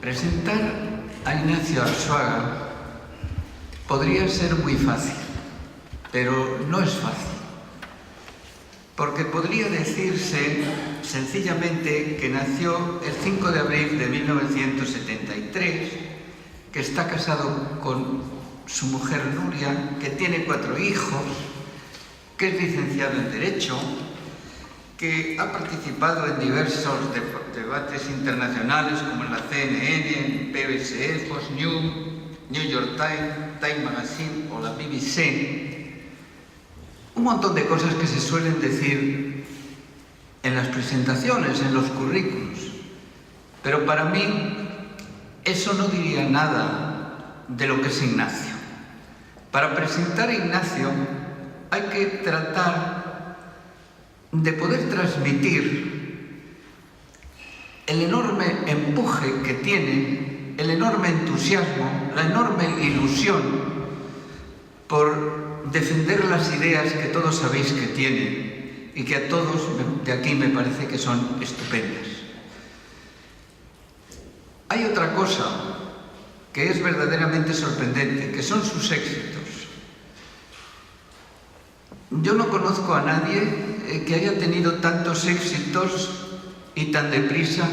Presentar a Ignacio Arzuaga podría ser muy fácil, pero no es fácil, porque podría decirse sencillamente que nació el 5 de abril de 1973, que está casado con su mujer Nuria, que tiene 4 hijos, que es licenciado en Derecho, que ha participado en diversos debates internacionales como en la CNN, en PBS, Fox News, New York Times, Time Magazine o la BBC. Un montón de cosas que se suelen decir en las presentaciones, en los currículos. Pero para mí eso no diría nada de lo que es Ignacio. Para presentar a Ignacio hay que tratar de poder transmitir el enorme empuje que tiene, el enorme entusiasmo, la enorme ilusión por defender las ideas que todos sabéis que tiene y que a todos de aquí me parece que son estupendas. Hay otra cosa que es verdaderamente sorprendente, que son sus éxitos. Yo no conozco a nadie que haya tenido tantos éxitos y tan deprisa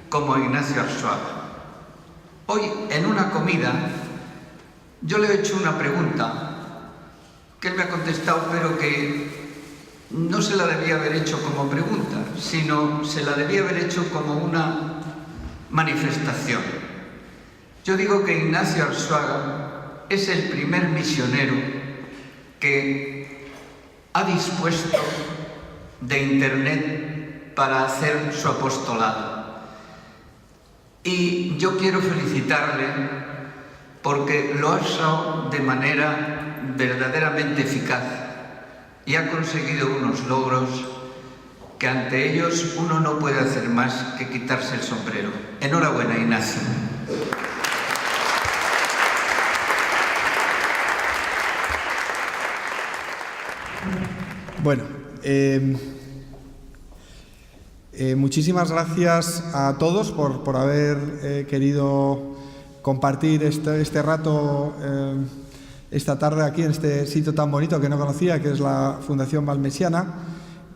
como Ignacio Arzuaga. Hoy, en una comida, yo le he hecho una pregunta que él me ha contestado, pero que no se la debía haber hecho como pregunta, sino se la debía haber hecho como una manifestación. Yo digo que Ignacio Arzuaga es el primer misionero que ha dispuesto de Internet para hacer su apostolado. Y yo quiero felicitarle porque lo ha usado de manera verdaderamente eficaz y ha conseguido unos logros que ante ellos uno no puede hacer más que quitarse el sombrero. Enhorabuena, Ignacio. Bueno, muchísimas gracias a todos por haber querido compartir este rato esta tarde aquí en este sitio tan bonito que no conocía, que es la Fundación Valmesiana,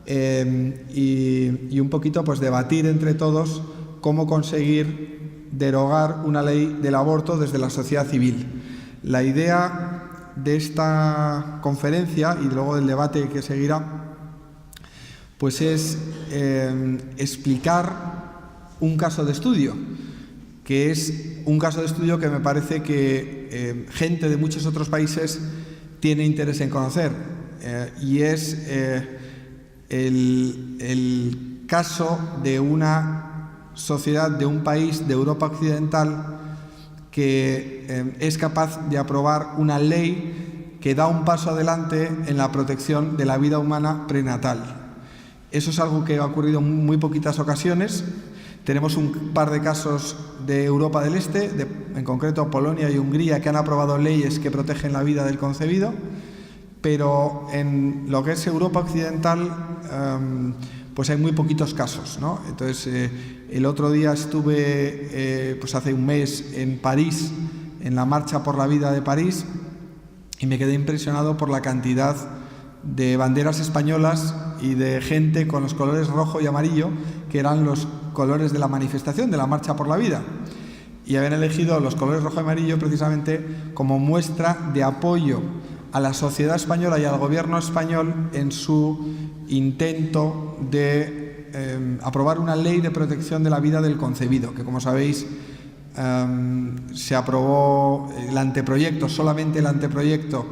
y un poquito pues debatir entre todos cómo conseguir derogar una ley del aborto desde la sociedad civil. La idea de esta conferencia y luego del debate que seguirá pues es explicar un caso de estudio, que es un caso de estudio que me parece que gente de muchos otros países tiene interés en conocer, y es el caso de una sociedad, de un país de Europa Occidental que es capaz de aprobar una ley que da un paso adelante en la protección de la vida humana prenatal. Eso es algo que ha ocurrido en muy poquitas ocasiones. Tenemos un par de casos de Europa del Este, en concreto Polonia y Hungría, que han aprobado leyes que protegen la vida del concebido, pero en lo que es Europa Occidental pues hay muy poquitos casos, ¿no? Entonces, el otro día estuve, pues hace un mes, en París, en la Marcha por la Vida de París, y me quedé impresionado por la cantidad de banderas españolas y de gente con los colores rojo y amarillo, que eran los colores de la manifestación, de la Marcha por la Vida. Y habían elegido los colores rojo y amarillo precisamente como muestra de apoyo a la sociedad española y al gobierno español en su intento de aprobar una ley de protección de la vida del concebido, que como sabéis se aprobó el anteproyecto, solamente el anteproyecto,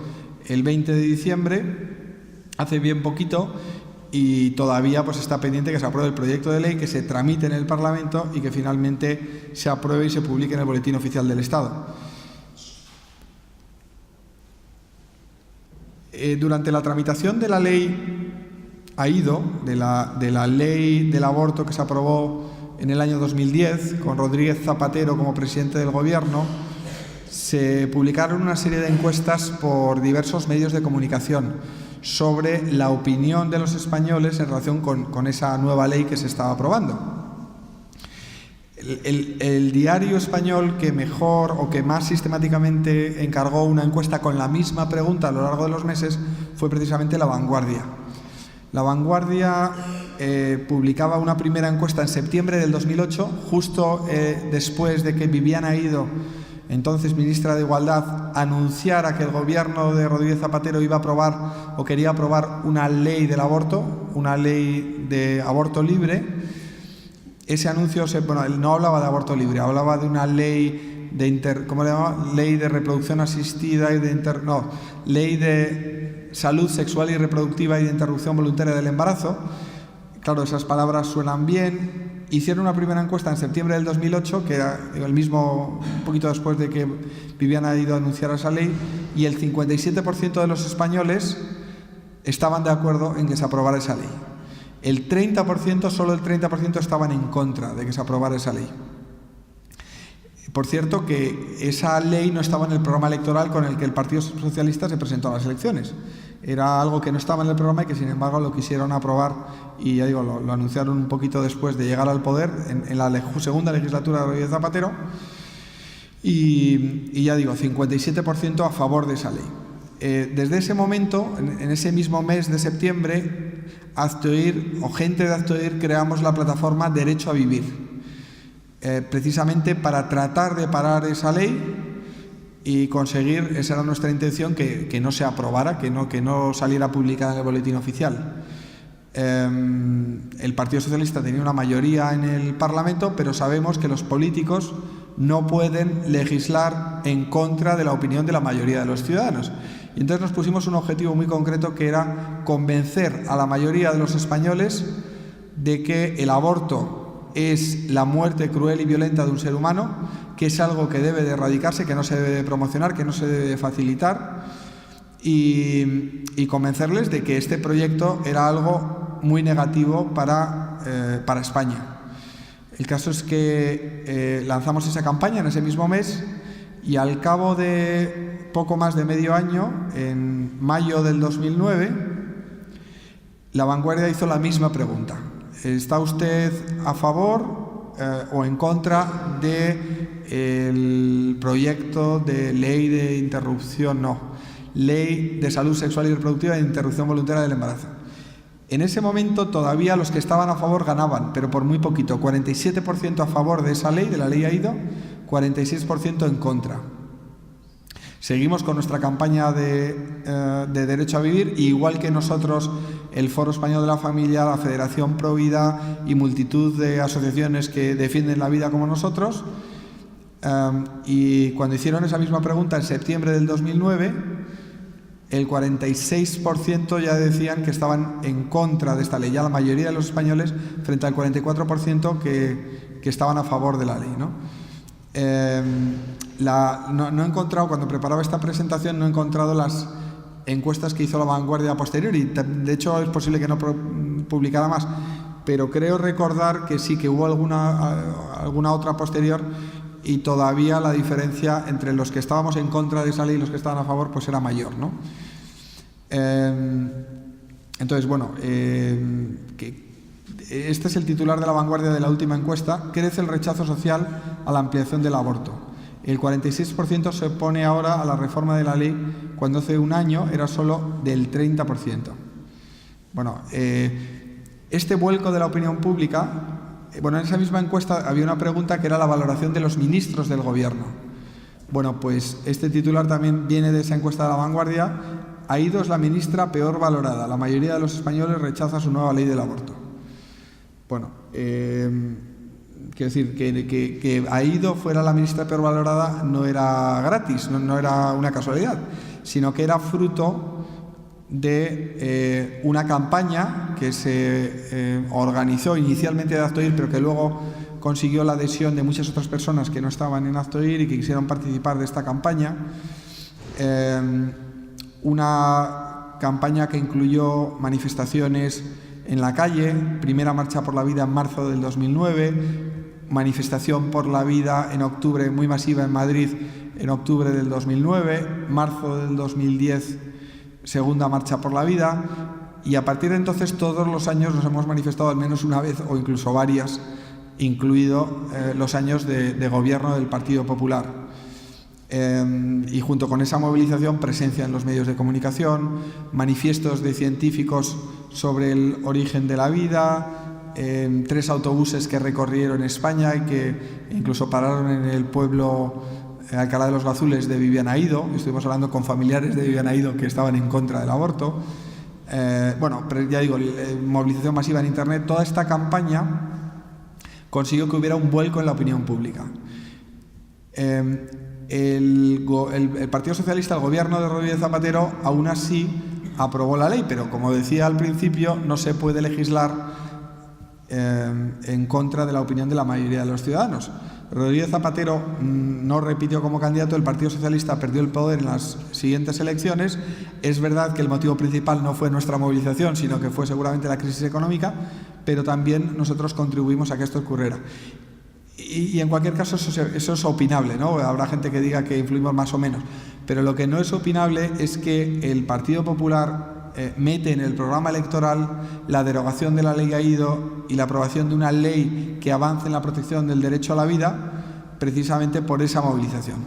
el 20 de diciembre, hace bien poquito, y todavía pues está pendiente que se apruebe el proyecto de ley, que se tramite en el Parlamento y que finalmente se apruebe y se publique en el Boletín Oficial del Estado. Durante la tramitación de la ley AIDO, de la ley del aborto que se aprobó en el año 2010, con Rodríguez Zapatero como presidente del Gobierno, se publicaron una serie de encuestas por diversos medios de comunicación sobre la opinión de los españoles en relación con esa nueva ley que se estaba aprobando. el diario español que mejor o que más sistemáticamente encargó una encuesta con la misma pregunta a lo largo de los meses fue precisamente La Vanguardia. La Vanguardia publicaba una primera encuesta en septiembre del 2008, justo después de que Viviana Aído, entonces ministra de Igualdad, anunciara que el gobierno de Rodríguez Zapatero iba a aprobar o quería aprobar una ley del aborto, una ley de aborto libre. Ese anuncio no hablaba de aborto libre, hablaba de una ley de ¿cómo le llamaba? Ley de reproducción asistida y ley de salud sexual y reproductiva y de interrupción voluntaria del embarazo. Claro, esas palabras suenan bien. Hicieron una primera encuesta en septiembre del 2008, que era un poquito después de que Viviana Aído anunciara esa ley, y el 57% de los españoles estaban de acuerdo en que se aprobara esa ley. El 30%, solo el 30% estaban en contra de que se aprobara esa ley. Por cierto, que esa ley no estaba en el programa electoral con el que el Partido Socialista se presentó a las elecciones. Era algo que no estaba en el programa y que, sin embargo, lo quisieron aprobar y, ya digo, lo anunciaron un poquito después de llegar al poder, en la segunda legislatura de Rodríguez Zapatero. Y ya digo, 57% a favor de esa ley. Desde ese momento, en ese mismo mes de septiembre, Hazte o gente de Hazte Oír creamos la plataforma Derecho a Vivir, precisamente para tratar de parar esa ley y conseguir, esa era nuestra intención, que no se aprobara, que no saliera publicada en el boletín oficial. El Partido Socialista tenía una mayoría en el Parlamento, pero sabemos que los políticos no pueden legislar en contra de la opinión de la mayoría de los ciudadanos. Y entonces nos pusimos un objetivo muy concreto, que era convencer a la mayoría de los españoles de que el aborto es la muerte cruel y violenta de un ser humano, que es algo que debe de erradicarse, que no se debe de promocionar, que no se debe de facilitar, y convencerles de que este proyecto era algo muy negativo para España. El caso es que lanzamos esa campaña en ese mismo mes, y al cabo de poco más de medio año, en mayo del 2009, La Vanguardia hizo la misma pregunta. ¿Está usted a favor o en contra del proyecto de ley de interrupción? No, ley de salud sexual y reproductiva y de interrupción voluntaria del embarazo. En ese momento todavía los que estaban a favor ganaban, pero por muy poquito, 47% a favor de esa ley, de la ley Aído, 46% en contra. Seguimos con nuestra campaña de Derecho a Vivir, y igual que nosotros, el Foro Español de la Familia, la Federación Pro Vida y multitud de asociaciones que defienden la vida como nosotros. Y cuando hicieron esa misma pregunta en septiembre del 2009, el 46% ya decían que estaban en contra de esta ley, ya la mayoría de los españoles, frente al 44% que estaban a favor de la ley, ¿no? No he encontrado, cuando preparaba esta presentación, no he encontrado las encuestas que hizo La Vanguardia a posteriori. De hecho, es posible que no publicara más, pero creo recordar que sí, que hubo alguna otra posterior, y todavía la diferencia entre los que estábamos en contra de esa ley y los que estaban a favor pues era mayor, ¿no? Entonces, bueno, este es el titular de La Vanguardia de la última encuesta: crece el rechazo social a la ampliación del aborto. El 46% se opone ahora a la reforma de la ley, cuando hace un año era solo del 30%. Bueno, este vuelco de la opinión pública, en esa misma encuesta había una pregunta que era la valoración de los ministros del gobierno. Bueno, pues este titular también viene de esa encuesta de La Vanguardia. Aído es la ministra peor valorada. La mayoría de los españoles rechaza su nueva ley del aborto. Bueno, quiero decir que Aído fuera la ministra peor valorada no era gratis, no era una casualidad, sino que era fruto de una campaña que se organizó inicialmente de Hazte Oír, pero que luego consiguió la adhesión de muchas otras personas que no estaban en Hazte Oír y que quisieron participar de esta campaña. Una campaña que incluyó manifestaciones en la calle, primera marcha por la vida en marzo del 2009, manifestación por la vida en octubre muy masiva en Madrid en octubre del 2009, marzo del 2010, segunda marcha por la vida, y a partir de entonces todos los años nos hemos manifestado al menos una vez o incluso varias incluido los años de gobierno del Partido Popular. Y junto con esa movilización, presencia en los medios de comunicación, manifiestos de científicos sobre el origen de la vida, 3 autobuses que recorrieron España y que incluso pararon en el pueblo Alcalá de los Gazules de Viviana Ido. Estuvimos hablando con familiares de Viviana Ido que estaban en contra del aborto. Bueno, pero ya digo, movilización masiva en Internet. Toda esta campaña consiguió que hubiera un vuelco en la opinión pública. El Partido Socialista, el gobierno de Rodríguez Zapatero, aún así aprobó la ley, pero como decía al principio, no se puede legislar en contra de la opinión de la mayoría de los ciudadanos. Rodríguez Zapatero no repitió como candidato, el Partido Socialista perdió el poder en las siguientes elecciones. Es verdad que el motivo principal no fue nuestra movilización, sino que fue seguramente la crisis económica, pero también nosotros contribuimos a que esto ocurriera. Y en cualquier caso eso es opinable, ¿no? Habrá gente que diga que influimos más o menos, pero lo que no es opinable es que el Partido Popular mete en el programa electoral la derogación de la ley Aído y la aprobación de una ley que avance en la protección del derecho a la vida, precisamente por esa movilización.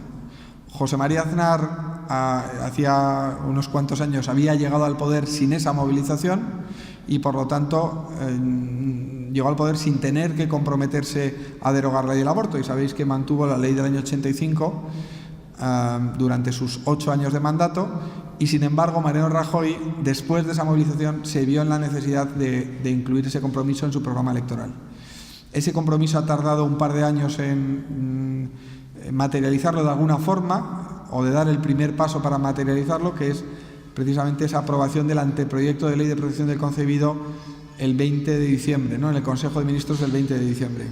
José María Aznar hacía unos cuantos años había llegado al poder sin esa movilización y por lo tanto llegó al poder sin tener que comprometerse a derogar la ley del aborto, y sabéis que mantuvo la ley del año 85 durante sus 8 años de mandato, y sin embargo Mariano Rajoy, después de esa movilización, se vio en la necesidad de incluir ese compromiso en su programa electoral. Ese compromiso ha tardado un par de años en materializarlo de alguna forma, o de dar el primer paso para materializarlo, que es precisamente esa aprobación del anteproyecto de ley de protección del concebido el 20 de diciembre, ¿no? En el Consejo de Ministros del 20 de diciembre.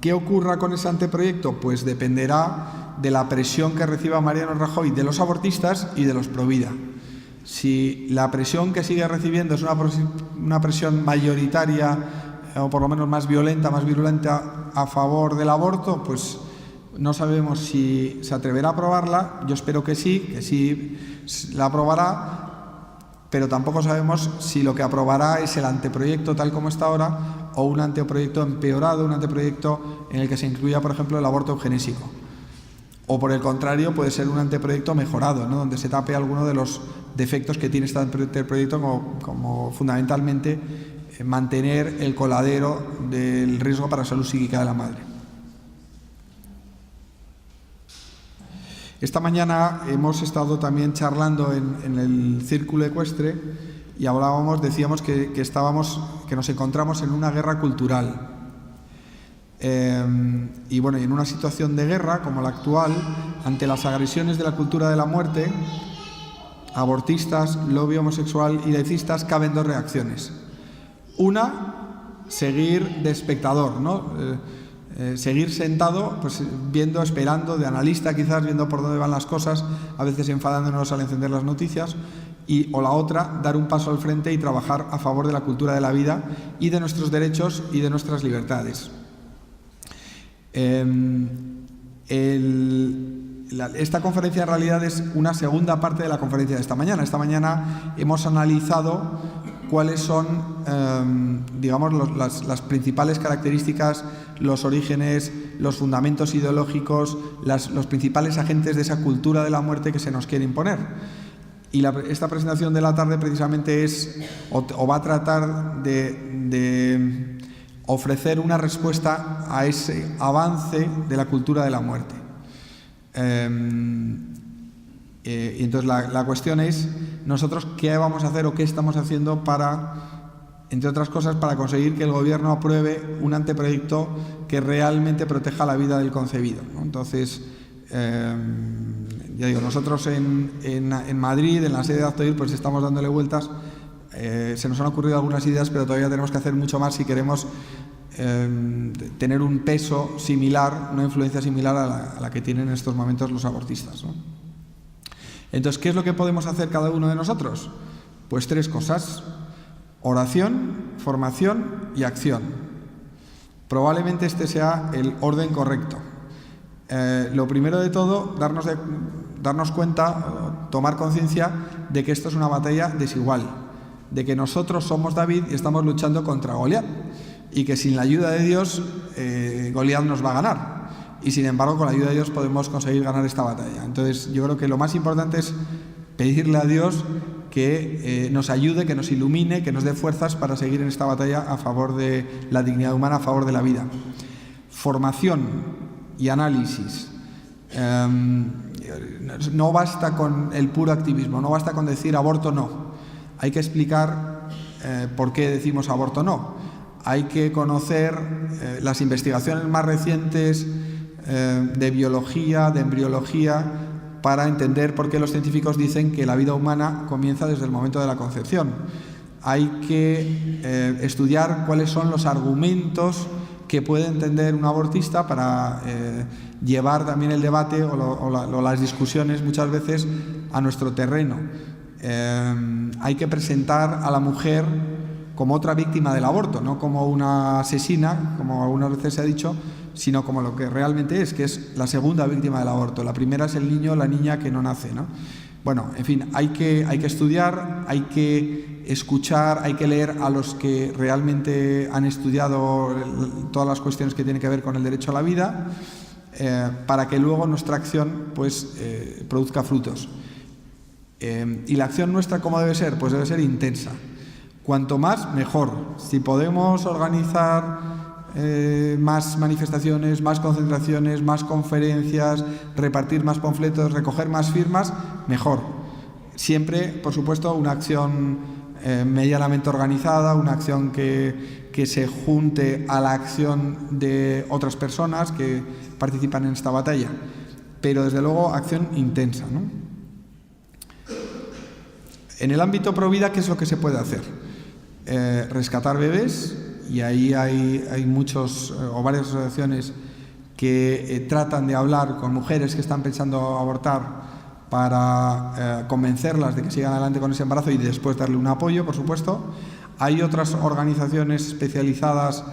¿Qué ocurra con ese anteproyecto? Pues dependerá de la presión que reciba Mariano Rajoy de los abortistas y de los pro-vida. Si la presión que sigue recibiendo es una presión mayoritaria, o por lo menos más violenta, más virulenta a favor del aborto, pues no sabemos si se atreverá a aprobarla. Yo espero que sí la aprobará, pero tampoco sabemos si lo que aprobará es el anteproyecto tal como está ahora o un anteproyecto empeorado, un anteproyecto en el que se incluya, por ejemplo, el aborto eugenésico. O por el contrario, puede ser un anteproyecto mejorado, ¿no? Donde se tape alguno de los defectos que tiene este anteproyecto, como fundamentalmente mantener el coladero del riesgo para la salud psíquica de la madre. Esta mañana hemos estado también charlando en el Círculo Ecuestre y decíamos que nos encontramos en una guerra cultural. Y bueno, y en una situación de guerra como la actual, ante las agresiones de la cultura de la muerte, abortistas, lobby homosexual y laicistas, caben 2 reacciones. Una, seguir de espectador, ¿no? Seguir sentado, pues viendo, esperando, de analista quizás, viendo por dónde van las cosas, a veces enfadándonos al encender las noticias, o la otra, dar un paso al frente y trabajar a favor de la cultura de la vida y de nuestros derechos y de nuestras libertades. Esta conferencia en realidad es una segunda parte de la conferencia de esta mañana. Esta mañana hemos analizado cuáles son, digamos, las principales características, los orígenes, los fundamentos ideológicos, los principales agentes de esa cultura de la muerte que se nos quiere imponer. Y esta presentación de la tarde precisamente va a tratar de ofrecer una respuesta a ese avance de la cultura de la muerte. Y entonces la cuestión es, nosotros qué vamos a hacer o qué estamos haciendo para, entre otras cosas, para conseguir que el Gobierno apruebe un anteproyecto que realmente proteja la vida del concebido, ¿no? Entonces, ya digo, nosotros en Madrid, en la sede de Actoir, pues estamos dándole vueltas. Se nos han ocurrido algunas ideas, pero todavía tenemos que hacer mucho más si queremos tener un peso similar, una influencia similar a la que tienen en estos momentos los abortistas, ¿no? Entonces, ¿qué es lo que podemos hacer cada uno de nosotros? Pues 3 cosas: oración, formación y acción. Probablemente este sea el orden correcto. Lo primero de todo, darnos cuenta, tomar conciencia de que esto es una batalla desigual, de que nosotros somos David y estamos luchando contra Goliat. y que sin la ayuda de Dios Goliat nos va a ganar. Y sin embargo, con la ayuda de Dios podemos conseguir ganar esta batalla. Entonces, yo creo que lo más importante es pedirle a Dios que nos ayude, que nos ilumine, que nos dé fuerzas para seguir en esta batalla a favor de la dignidad humana, a favor de la vida. Formación y análisis. No basta con el puro activismo, no basta con decir aborto no. Hay que explicar por qué decimos aborto no. Hay que conocer las investigaciones más recientes de biología, de embriología, para entender por qué los científicos dicen que la vida humana comienza desde el momento de la concepción. Hay que estudiar cuáles son los argumentos que puede entender un abortista para llevar también el debate o las discusiones muchas veces a nuestro terreno. Hay que presentar a la mujer como otra víctima del aborto, no como una asesina, como algunas veces se ha dicho, sino como lo que realmente es, que es la segunda víctima del aborto. La primera es el niño o la niña que no nace, ¿no? Bueno, en fin, hay que estudiar, hay que escuchar, hay que leer a los que realmente han estudiado todas las cuestiones que tienen que ver con el derecho a la vida, para que luego nuestra acción pues produzca frutos. ¿Y la acción nuestra cómo debe ser? Pues debe ser intensa. Cuanto más, mejor. Si podemos organizar más manifestaciones, más concentraciones, más conferencias, repartir más panfletos, recoger más firmas, mejor. Siempre, por supuesto, una acción medianamente organizada, una acción que se junte a la acción de otras personas que participan en esta batalla, pero desde luego acción intensa, ¿no? En el ámbito pro vida, ¿qué es lo que se puede hacer? Rescatar bebés, y ahí hay muchos o varias asociaciones que tratan de hablar con mujeres que están pensando abortar para convencerlas de que sigan adelante con ese embarazo y después darle un apoyo, por supuesto. Hay otras organizaciones especializadas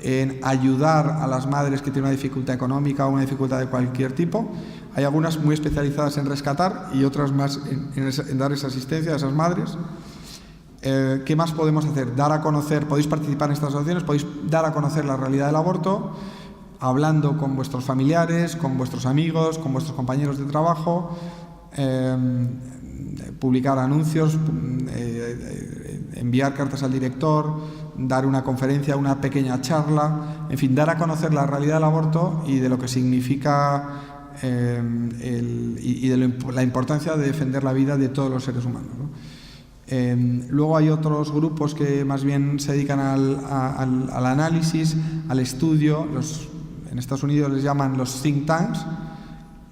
en ayudar a las madres que tienen una dificultad económica o una dificultad de cualquier tipo. Hay algunas muy especializadas en rescatar y otras más en dar esa asistencia a esas madres. ¿Qué más podemos hacer? Dar a conocer, podéis participar en estas asociaciones, podéis dar a conocer la realidad del aborto, hablando con vuestros familiares, con vuestros amigos, con vuestros compañeros de trabajo, publicar anuncios, enviar cartas al director, dar una conferencia, una pequeña charla, en fin, dar a conocer la realidad del aborto y de lo que significa y de la importancia de defender la vida de todos los seres humanos, ¿no? Luego hay otros grupos que más bien se dedican al análisis, al estudio, en Estados Unidos les llaman los think tanks,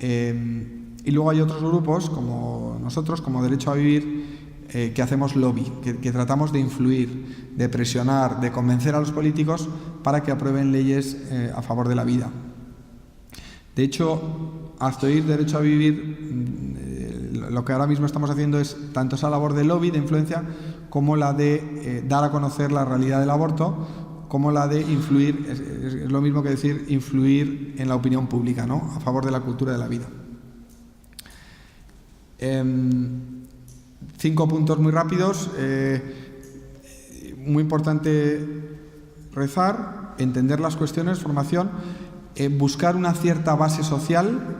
y luego hay otros grupos como nosotros, como Derecho a Vivir, que hacemos lobby, que tratamos de influir, de presionar, de convencer a los políticos para que aprueben leyes a favor de la vida. De hecho, Aztoir Derecho a Vivir, lo que ahora mismo estamos haciendo es tanto esa labor de lobby, de influencia, como la de dar a conocer la realidad del aborto, como la de influir, es lo mismo que decir influir en la opinión pública, ¿no?, a favor de la cultura de la vida. 5 puntos muy rápidos. Muy importante rezar, entender las cuestiones, formación, buscar una cierta base social.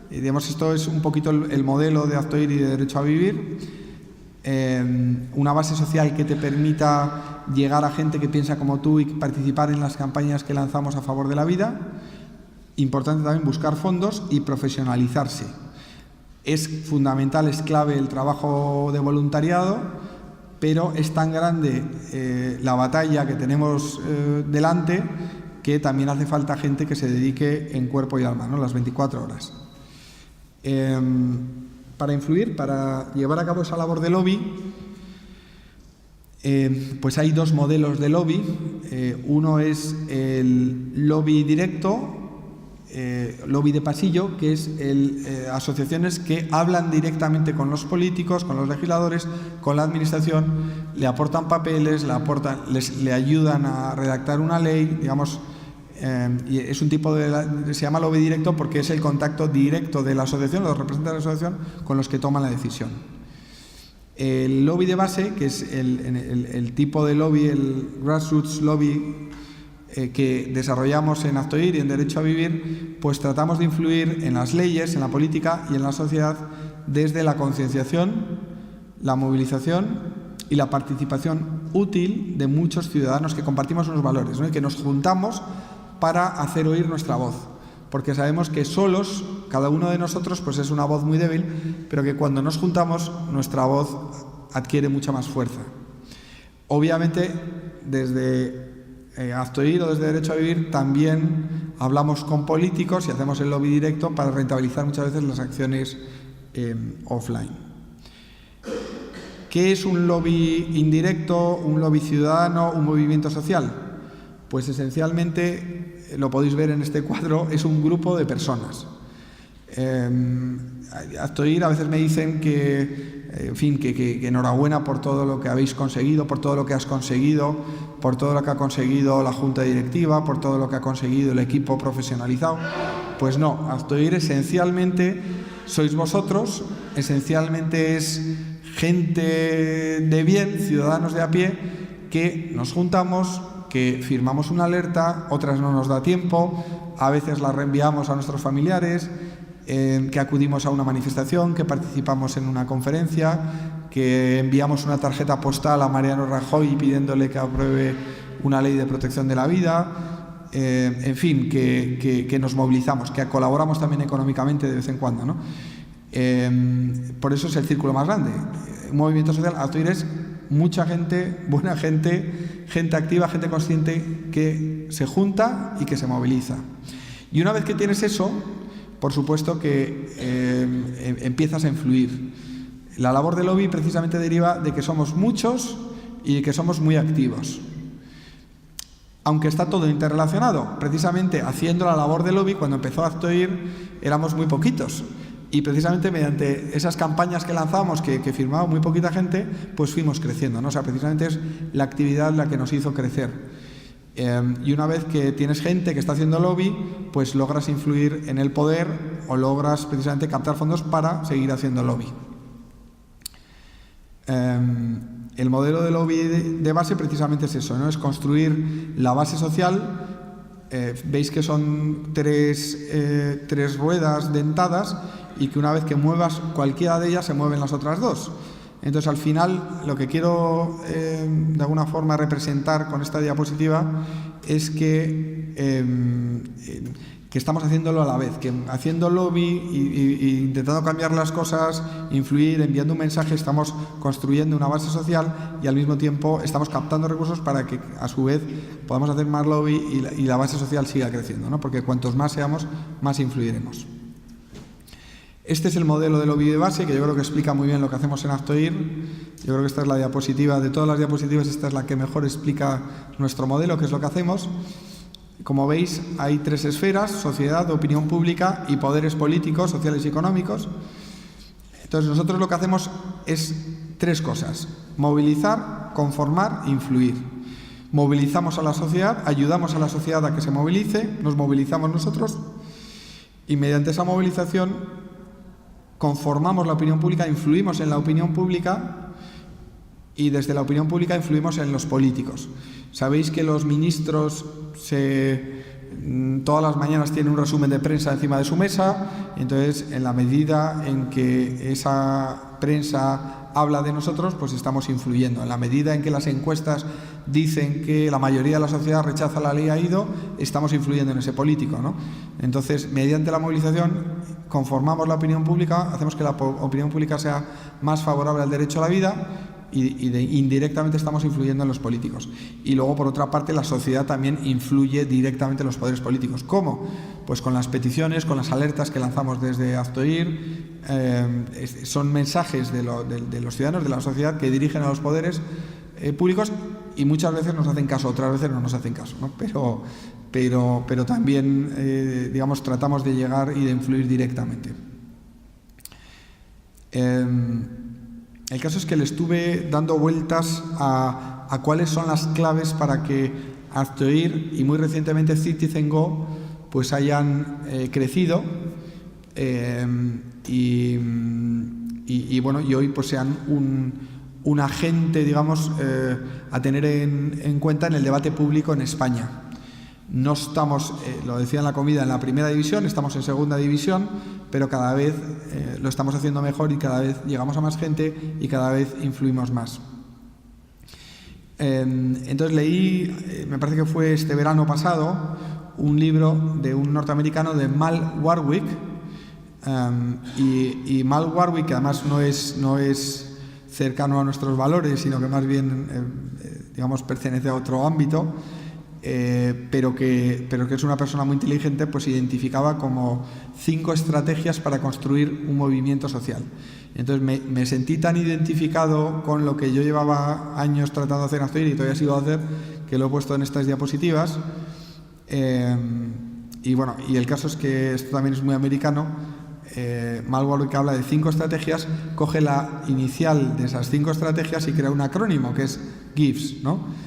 Digamos, esto es un poquito el modelo de Aztoir y de Derecho a Vivir. Una base social que te permita llegar a gente que piensa como tú y participar en las campañas que lanzamos a favor de la vida. Importante también buscar fondos y profesionalizarse. Es fundamental, es clave el trabajo de voluntariado, pero es tan grande la batalla que tenemos delante que también hace falta gente que se dedique en cuerpo y alma, ¿no?, las 24 horas. Para influir, para llevar a cabo esa labor de lobby, pues hay 2 modelos de lobby. Uno es el lobby directo, lobby de pasillo, que es asociaciones que hablan directamente con los políticos, con los legisladores, con la administración, le aportan papeles, le ayudan a redactar una ley, digamos. Y es un tipo se llama lobby directo porque es el contacto directo de la asociación, los representantes de la asociación, con los que toman la decisión. El lobby de base, que es el tipo de lobby, el grassroots lobby, que desarrollamos en Aztoir y en Derecho a Vivir, pues tratamos de influir en las leyes, en la política y en la sociedad desde la concienciación, la movilización y la participación útil de muchos ciudadanos que compartimos unos valores, ¿no? Y que nos juntamos para hacer oír nuestra voz, porque sabemos que solos, cada uno de nosotros, pues es una voz muy débil, pero que cuando nos juntamos nuestra voz adquiere mucha más fuerza. Obviamente, desde Aztoir o desde Derecho a Vivir también hablamos con políticos y hacemos el lobby directo para rentabilizar muchas veces las acciones offline. ¿Qué es un lobby indirecto, un lobby ciudadano, un movimiento social? Pues esencialmente, lo podéis ver en este cuadro, es un grupo de personas. Aztoir a veces me dicen que enhorabuena por todo lo que habéis conseguido, por todo lo que has conseguido, por todo lo que ha conseguido la Junta Directiva, por todo lo que ha conseguido el equipo profesionalizado. Pues no, Aztoir esencialmente sois vosotros, esencialmente es gente de bien, ciudadanos de a pie, que nos juntamos, que firmamos una alerta, otras no nos da tiempo, a veces la reenviamos a nuestros familiares, que acudimos a una manifestación, que participamos en una conferencia, que enviamos una tarjeta postal a Mariano Rajoy pidiéndole que apruebe una ley de protección de la vida, en fin, que nos movilizamos, que colaboramos también económicamente de vez en cuando, ¿no? Por eso es el círculo más grande. Un movimiento social, Aztoir es mucha gente, buena gente, gente activa, gente consciente que se junta y que se moviliza. Y una vez que tienes eso, por supuesto que empiezas a influir. La labor de lobby precisamente deriva de que somos muchos y de que somos muy activos. Aunque está todo interrelacionado. Precisamente haciendo la labor de lobby, cuando empezó Aztoir, éramos muy poquitos. Y precisamente mediante esas campañas que lanzábamos, que firmaba muy poquita gente, pues fuimos creciendo, ¿no? O sea, precisamente es la actividad la que nos hizo crecer. Y una vez que tienes gente que está haciendo lobby, pues logras influir en el poder o logras precisamente captar fondos para seguir haciendo lobby. El modelo de lobby de base precisamente es eso, ¿no? Es construir la base social. Veis que son tres ruedas dentadas y que una vez que muevas cualquiera de ellas se mueven las otras dos. Entonces, al final, lo que quiero de alguna forma representar con esta diapositiva es que estamos haciéndolo a la vez, que haciendo lobby e intentando cambiar las cosas, influir, enviando un mensaje, estamos construyendo una base social y al mismo tiempo estamos captando recursos para que a su vez podamos hacer más lobby y la base social siga creciendo, ¿no? Porque cuantos más seamos, más influiremos. Este es el modelo de lobby de base, que yo creo que explica muy bien lo que hacemos en Aztoir. Yo creo que esta es la diapositiva, de todas las diapositivas, esta es la que mejor explica nuestro modelo, que es lo que hacemos. Como veis, hay tres esferas: sociedad, opinión pública y poderes políticos, sociales y económicos. Entonces, nosotros lo que hacemos es tres cosas: movilizar, conformar e influir. Movilizamos a la sociedad, ayudamos a la sociedad a que se movilice, nos movilizamos nosotros y mediante esa movilización conformamos la opinión pública, influimos en la opinión pública y desde la opinión pública influimos en los políticos. Sabéis que los ministros todas las mañanas tienen un resumen de prensa encima de su mesa, y entonces en la medida en que esa prensa habla de nosotros, pues estamos influyendo. En la medida en que las encuestas dicen que la mayoría de la sociedad rechaza la ley AIDO, estamos influyendo en ese político, ¿no? Entonces, mediante la movilización, conformamos la opinión pública, hacemos que la opinión pública sea más favorable al derecho a la vida y indirectamente estamos influyendo en los políticos. Y luego, por otra parte, la sociedad también influye directamente en los poderes políticos. ¿Cómo? Pues con las peticiones, con las alertas que lanzamos desde Aztoir. Son mensajes de los ciudadanos, de la sociedad, que dirigen a los poderes públicos y muchas veces nos hacen caso, otras veces no nos hacen caso, ¿no? Pero también, digamos, tratamos de llegar y de influir directamente. El caso es que le estuve dando vueltas a cuáles son las claves para que Aztoir y muy recientemente Citizen Go pues hayan crecido y bueno, y hoy pues sean un agente, digamos, a tener en cuenta en el debate público en España. No estamos, lo decía en la comida, en la primera división, estamos en segunda división, pero cada vez lo estamos haciendo mejor y cada vez llegamos a más gente y cada vez influimos más. Entonces leí, me parece que fue este verano pasado, un libro de un norteamericano, de Mal Warwick, y Mal Warwick, que además no es cercano a nuestros valores, sino que más bien, digamos, pertenece a otro ámbito, pero que es una persona muy inteligente, pues identificaba como 5 estrategias para construir un movimiento social. Entonces me sentí tan identificado con lo que yo llevaba años tratando de hacer en Aztoir y todavía sigo a hacer, que lo he puesto en estas diapositivas. Y bueno, y el caso es que esto también es muy americano. Mal Warwick habla de 5 estrategias, coge la inicial de esas 5 estrategias y crea un acrónimo que es GIVES, ¿no?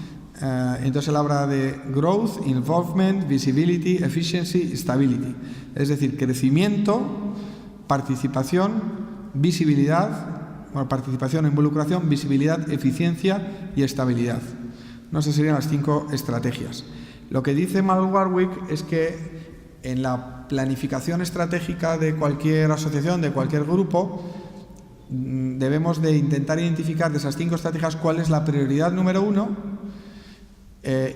Entonces él habla de Growth, Involvement, Visibility, Efficiency, Stability. Es decir, crecimiento, participación, visibilidad, bueno, participación e involucración, visibilidad, eficiencia y estabilidad. No, esas serían las 5 estrategias. Lo que dice Mal Warwick es que en la planificación estratégica de cualquier asociación, de cualquier grupo, debemos de intentar identificar de esas 5 estrategias cuál es la prioridad número 1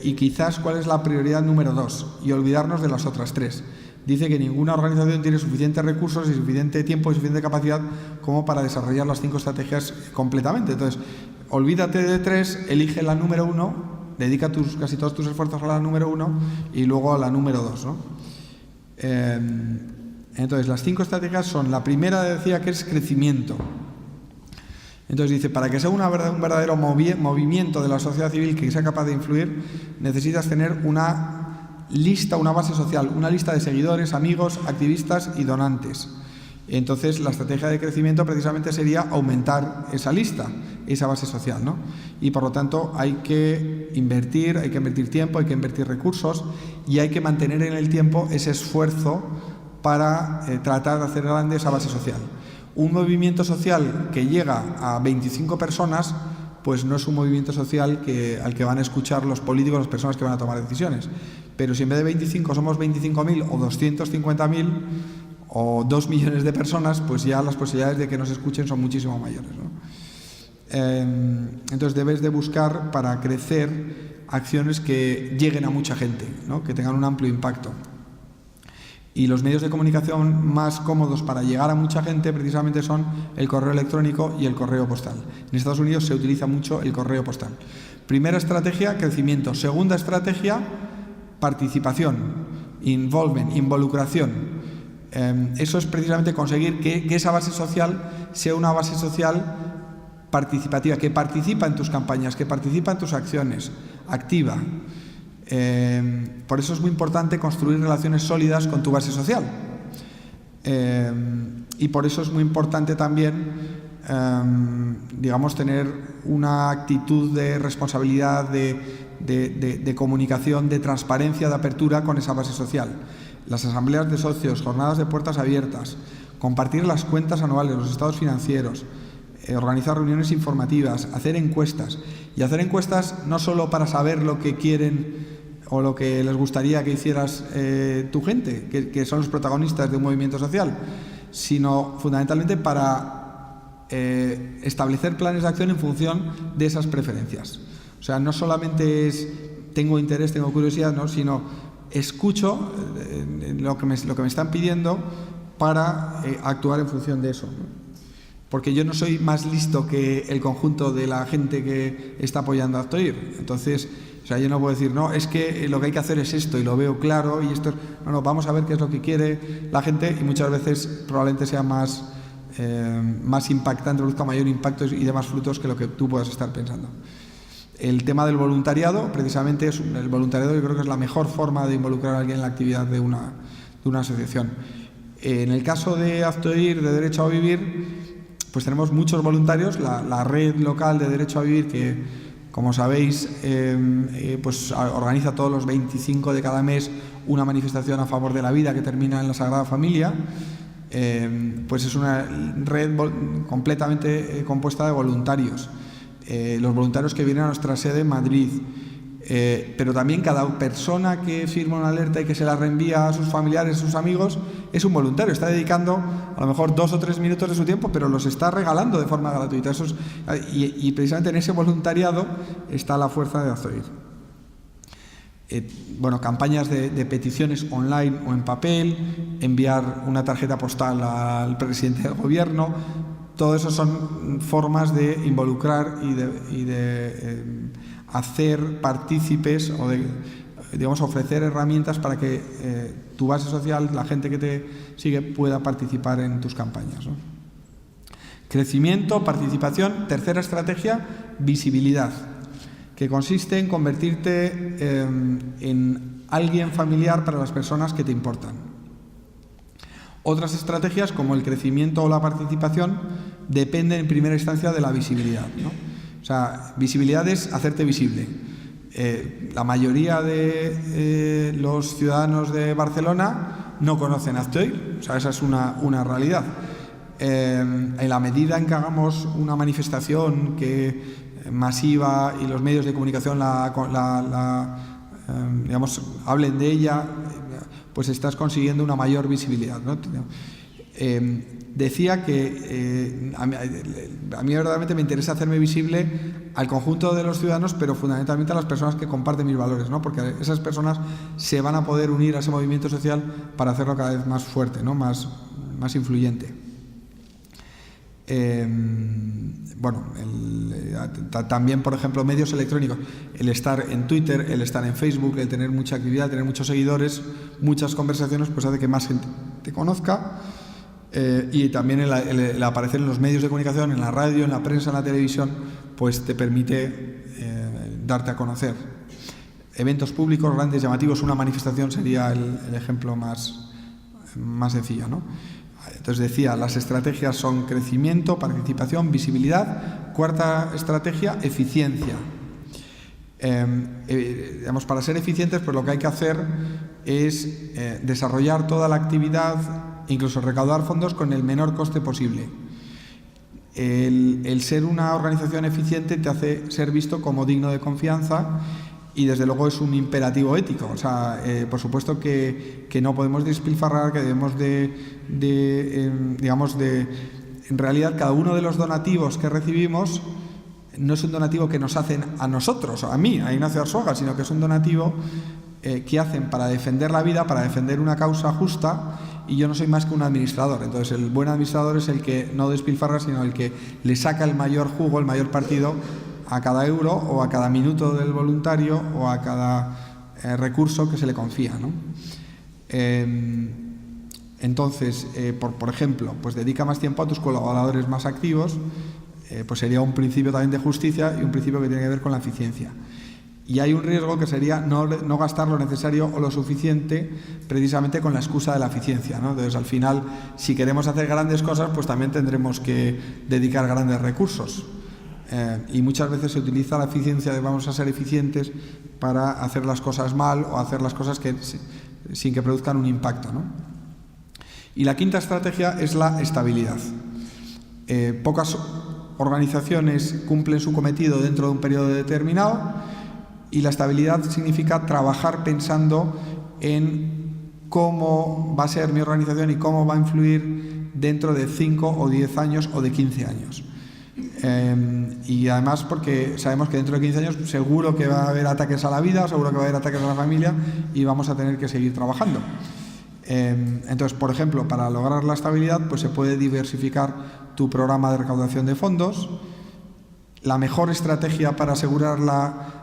y quizás cuál es la prioridad número 2 y olvidarnos de las otras 3. Dice que ninguna organización tiene suficientes recursos y suficiente tiempo y suficiente capacidad como para desarrollar las 5 estrategias completamente. Entonces, olvídate de 3, elige la número 1, dedica casi todos tus esfuerzos a la número 1 y luego a la número 2, ¿no? Entonces, las 5 estrategias son: la primera, decía, que es crecimiento. Entonces dice, para que sea un verdadero movimiento de la sociedad civil que sea capaz de influir, necesitas tener una lista, una base social, una lista de seguidores, amigos, activistas y donantes. Entonces la estrategia de crecimiento precisamente sería aumentar esa lista, esa base social, ¿no? Y por lo tanto hay que invertir tiempo, hay que invertir recursos y hay que mantener en el tiempo ese esfuerzo para tratar de hacer grande esa base social. Un movimiento social que llega a 25 personas, pues no es un movimiento social al que van a escuchar los políticos, las personas que van a tomar decisiones. Pero si en vez de 25 somos 25.000 o 250.000 o 2 millones de personas, pues ya las posibilidades de que nos escuchen son muchísimo mayores, ¿no? Entonces debes de buscar, para crecer, acciones que lleguen a mucha gente, ¿no? Que tengan un amplio impacto. Y los medios de comunicación más cómodos para llegar a mucha gente precisamente son el correo electrónico y el correo postal. En Estados Unidos se utiliza mucho el correo postal. Primera estrategia, crecimiento. Segunda estrategia, participación, involvement, involucración. Eso es precisamente conseguir que esa base social sea una base social participativa, que participa en tus campañas, que participa en tus acciones, activa. Por eso es muy importante construir relaciones sólidas con tu base social. Y por eso es muy importante también, digamos, tener una actitud de responsabilidad, de comunicación, de transparencia, de apertura con esa base social. Las asambleas de socios, jornadas de puertas abiertas, compartir las cuentas anuales, los estados financieros, organizar reuniones informativas, hacer encuestas. Y hacer encuestas no solo para saber lo que quieren o lo que les gustaría que hicieras tu gente, que son los protagonistas de un movimiento social, sino fundamentalmente para establecer planes de acción en función de esas preferencias. O sea, no solamente es tengo interés, tengo curiosidad, ¿no? Sino escucho lo que me están pidiendo para actuar en función de eso, ¿no? Porque yo no soy más listo que el conjunto de la gente que está apoyando a Aztoir. Entonces, o sea, yo no puedo decir, no, es que lo que hay que hacer es esto y lo veo claro y esto. No, vamos a ver qué es lo que quiere la gente y muchas veces probablemente sea más impactante, produzca mayor impacto y dé más frutos que lo que tú puedas estar pensando. El tema del voluntariado, precisamente, el voluntariado yo creo que es la mejor forma de involucrar a alguien en la actividad de una asociación. En el caso de Aztoir, de Derecho a Vivir, pues tenemos muchos voluntarios. La red local de Derecho a Vivir, que, como sabéis, pues organiza todos los 25 de cada mes una manifestación a favor de la vida que termina en la Sagrada Familia. Pues es una red completamente compuesta de voluntarios. Los voluntarios que vienen a nuestra sede en Madrid, Pero también cada persona que firma una alerta y que se la reenvía a sus familiares, a sus amigos, es un voluntario. Está dedicando a lo mejor 2 o 3 minutos de su tiempo, pero los está regalando de forma gratuita. Y precisamente en ese voluntariado está la fuerza de Azoid. Campañas de peticiones online o en papel, enviar una tarjeta postal al presidente del gobierno, todo eso son formas de involucrar y de hacer partícipes o de, digamos, ofrecer herramientas para que tu base social, la gente que te sigue, pueda participar en tus campañas, ¿no? Crecimiento, participación. Tercera estrategia, visibilidad, que consiste en convertirte en alguien familiar para las personas que te importan. Otras estrategias, como el crecimiento o la participación, dependen en primera instancia de la visibilidad, ¿no? O sea, visibilidad es hacerte visible. La mayoría de los ciudadanos de Barcelona no conocen Azoid, o sea, esa es una realidad. En la medida en que hagamos una manifestación masiva y los medios de comunicación digamos, hablen de ella, pues estás consiguiendo una mayor visibilidad, ¿no? Decía que a mí verdaderamente me interesa hacerme visible al conjunto de los ciudadanos, pero fundamentalmente a las personas que comparten mis valores, ¿no? Porque esas personas se van a poder unir a ese movimiento social para hacerlo cada vez más fuerte, ¿no? Más influyente. También, por ejemplo, medios electrónicos, el estar en Twitter, el estar en Facebook, el tener mucha actividad, tener muchos seguidores, muchas conversaciones, pues hace que más gente te conozca. Y también el aparecer en los medios de comunicación, en la radio, en la prensa, en la televisión, pues te permite darte a conocer. Eventos públicos grandes, llamativos, una manifestación sería el ejemplo más sencillo, ¿no? Entonces decía, las estrategias son crecimiento, participación, visibilidad. Cuarta estrategia, eficiencia. Digamos, para ser eficientes, pues lo que hay que hacer es desarrollar toda la actividad, incluso recaudar fondos con el menor coste posible. El ser una organización eficiente te hace ser visto como digno de confianza y desde luego es un imperativo ético. O sea, por supuesto que no podemos despilfarrar, que debemos en realidad cada uno de los donativos que recibimos no es un donativo que nos hacen a nosotros, a mí, a Ignacio Arzuaga, sino que es un donativo que hacen para defender la vida, para defender una causa justa, y yo no soy más que un administrador. Entonces el buen administrador es el que no despilfarra, sino el que le saca el mayor jugo, el mayor partido a cada euro o a cada minuto del voluntario o a cada recurso que se le confía, ¿no? Entonces, por ejemplo, pues dedica más tiempo a tus colaboradores más activos, pues sería un principio también de justicia y un principio que tiene que ver con la eficiencia. Y hay un riesgo que sería no gastar lo necesario o lo suficiente precisamente con la excusa de la eficiencia, ¿no? Entonces, al final, si queremos hacer grandes cosas, pues también tendremos que dedicar grandes recursos. Y muchas veces se utiliza la eficiencia de vamos a ser eficientes para hacer las cosas mal o hacer las cosas sin que produzcan un impacto, ¿no? Y la quinta estrategia es la estabilidad. Pocas organizaciones cumplen su cometido dentro de un periodo determinado, y la estabilidad significa trabajar pensando en cómo va a ser mi organización y cómo va a influir dentro de 5 o 10 años o de 15 años. Y además porque sabemos que dentro de 15 años seguro que va a haber ataques a la vida, seguro que va a haber ataques a la familia y vamos a tener que seguir trabajando. Entonces, por ejemplo, para lograr la estabilidad, pues se puede diversificar tu programa de recaudación de fondos. La mejor estrategia para asegurar la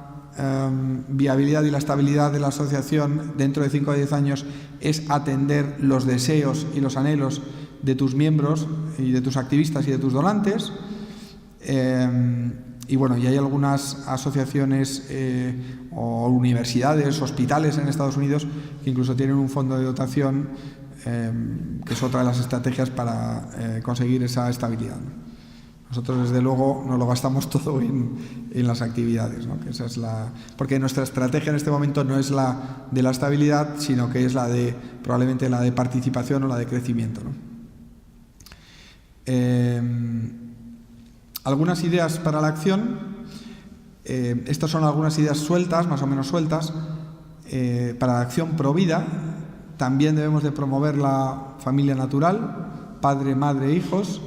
viabilidad y la estabilidad de la asociación dentro de 5 o 10 años es atender los deseos y los anhelos de tus miembros y de tus activistas y de tus donantes. Y bueno, y hay algunas asociaciones o universidades, hospitales en Estados Unidos que incluso tienen un fondo de dotación que es otra de las estrategias para conseguir esa estabilidad. Nosotros, desde luego, nos lo gastamos todo en las actividades, ¿no? Que esa es porque nuestra estrategia en este momento no es la de la estabilidad, sino que es probablemente la de participación o la de crecimiento, ¿no? Algunas ideas para la acción. Estas son algunas ideas sueltas, más o menos sueltas, para la acción pro vida. También debemos de promover la familia natural, padre, madre, hijos,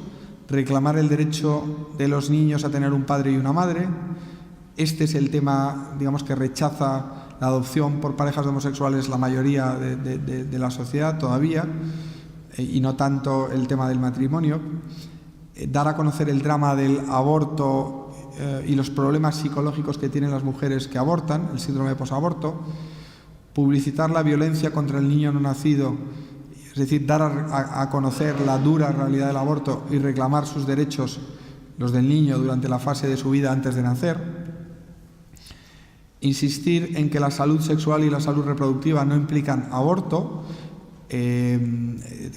reclamar el derecho de los niños a tener un padre y una madre. Este es el tema, digamos, que rechaza la adopción por parejas de homosexuales la mayoría de la sociedad todavía, y no tanto el tema del matrimonio. Dar a conocer el drama del aborto y los problemas psicológicos que tienen las mujeres que abortan, el síndrome de posaborto. Publicitar la violencia contra el niño no nacido, es decir, dar a conocer la dura realidad del aborto y reclamar sus derechos, los del niño, durante la fase de su vida antes de nacer. Insistir en que la salud sexual y la salud reproductiva no implican aborto,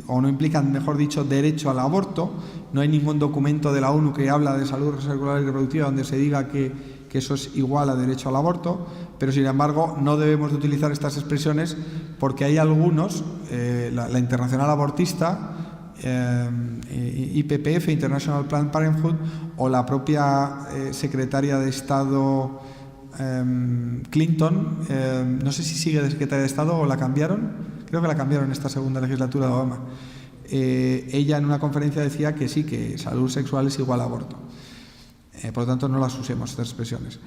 o no implican, mejor dicho, derecho al aborto. No hay ningún documento de la ONU que habla de salud sexual y reproductiva donde se diga que eso es igual a derecho al aborto, pero sin embargo no debemos de utilizar estas expresiones porque hay algunos, la Internacional Abortista, IPPF, International Planned Parenthood, o la propia secretaria de Estado Clinton, no sé si sigue de secretaria de Estado o la cambiaron, creo que la cambiaron en esta segunda legislatura de Obama. Ella en una conferencia decía que sí, que salud sexual es igual a aborto. Por lo tanto, no las usemos, estas expresiones.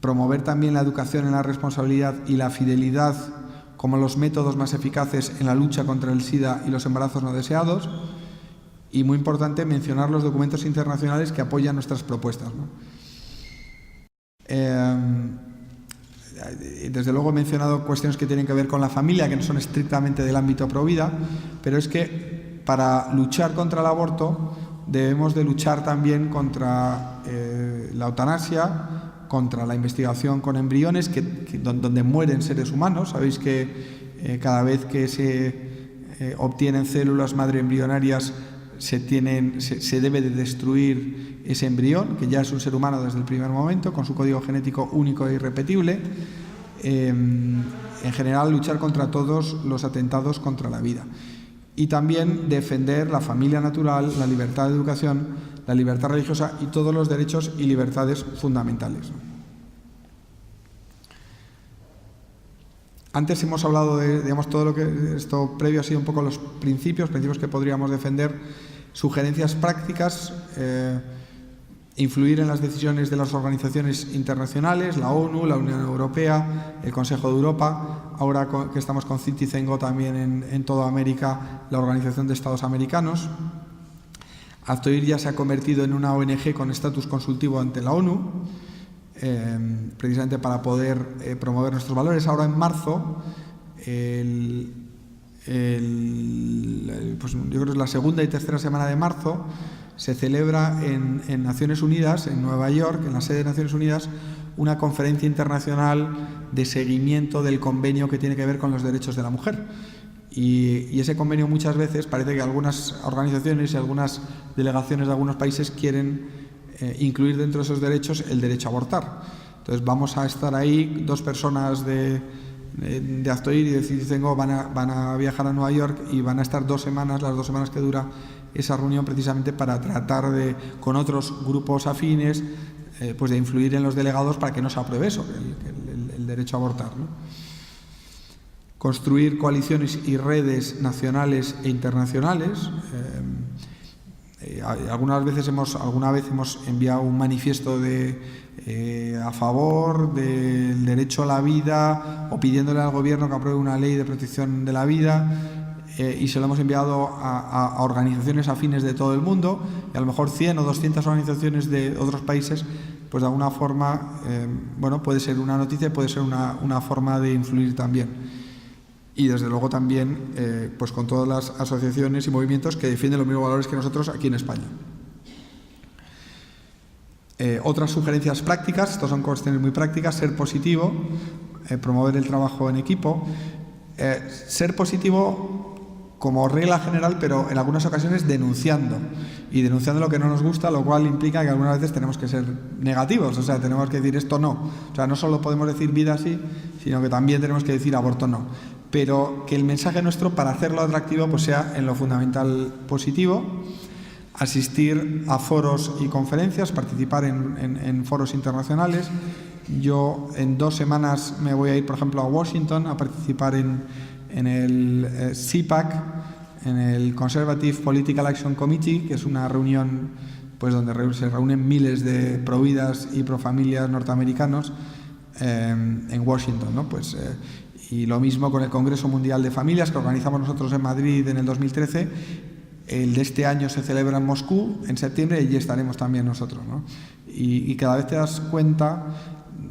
Promover también la educación en la responsabilidad y la fidelidad como los métodos más eficaces en la lucha contra el SIDA y los embarazos no deseados. Y muy importante, mencionar los documentos internacionales que apoyan nuestras propuestas, ¿no? Desde luego he mencionado cuestiones que tienen que ver con la familia, que no son estrictamente del ámbito pro vida, pero es que para luchar contra el aborto debemos de luchar también contra la eutanasia, contra la investigación con embriones, donde mueren seres humanos. Sabéis que cada vez que se obtienen células madre embrionarias se debe de destruir ese embrión, que ya es un ser humano desde el primer momento, con su código genético único e irrepetible. En general, luchar contra todos los atentados contra la vida. Y también defender la familia natural, la libertad de educación, la libertad religiosa y todos los derechos y libertades fundamentales. Antes hemos hablado de, digamos, todo lo que esto previo ha sido un poco los principios que podríamos defender, sugerencias prácticas, influir en las decisiones de las organizaciones internacionales, la ONU, la Unión Europea, el Consejo de Europa, ahora que estamos con Citizengo también en toda América, la Organización de Estados Americanos. Aztoir ya se ha convertido en una ONG con estatus consultivo ante la ONU, precisamente para poder promover nuestros valores. Ahora en marzo, pues yo creo que es la segunda y tercera semana de marzo, se celebra en Naciones Unidas, en Nueva York, en la sede de Naciones Unidas, una conferencia internacional de seguimiento del convenio que tiene que ver con los derechos de la mujer. Y ese convenio muchas veces parece que algunas organizaciones y algunas delegaciones de algunos países quieren incluir dentro de esos derechos el derecho a abortar. Entonces vamos a estar ahí, dos personas de Aztoir y de Citizengo van a viajar a Nueva York y van a estar 2 semanas, las 2 semanas que dura esa reunión, precisamente para tratar con otros grupos afines, pues de influir en los delegados para que no se apruebe eso, el derecho a abortar, ¿no? Construir coaliciones y redes nacionales e internacionales. Alguna vez hemos enviado un manifiesto a favor del derecho a la vida, o pidiéndole al gobierno que apruebe una ley de protección de la vida, y se lo hemos enviado a organizaciones afines de todo el mundo, y a lo mejor 100 o 200 organizaciones de otros países, pues de alguna forma, bueno, puede ser una noticia, puede ser una forma de influir también. Y desde luego también pues con todas las asociaciones y movimientos que defienden los mismos valores que nosotros aquí en España. Otras sugerencias prácticas, estas son cuestiones muy prácticas: ser positivo, promover el trabajo en equipo, ser positivo como regla general, pero en algunas ocasiones denunciando lo que no nos gusta, lo cual implica que algunas veces tenemos que ser negativos, o sea, tenemos que decir esto no. O sea, no solo podemos decir vida sí, sino que también tenemos que decir aborto no. Pero que el mensaje nuestro, para hacerlo atractivo, pues sea en lo fundamental positivo. asistir a foros y conferencias, participar en foros internacionales. Yo en 2 semanas me voy a ir, por ejemplo, a Washington a participar en el CPAC, en el Conservative Political Action Committee, que es una reunión pues donde se reúnen miles de providas y profamilias norteamericanos en Washington, ¿no? Y lo mismo con el Congreso Mundial de Familias que organizamos nosotros en Madrid en el 2013. El de este año se celebra en Moscú en septiembre y allí estaremos también nosotros, ¿no? Y cada vez te das cuenta,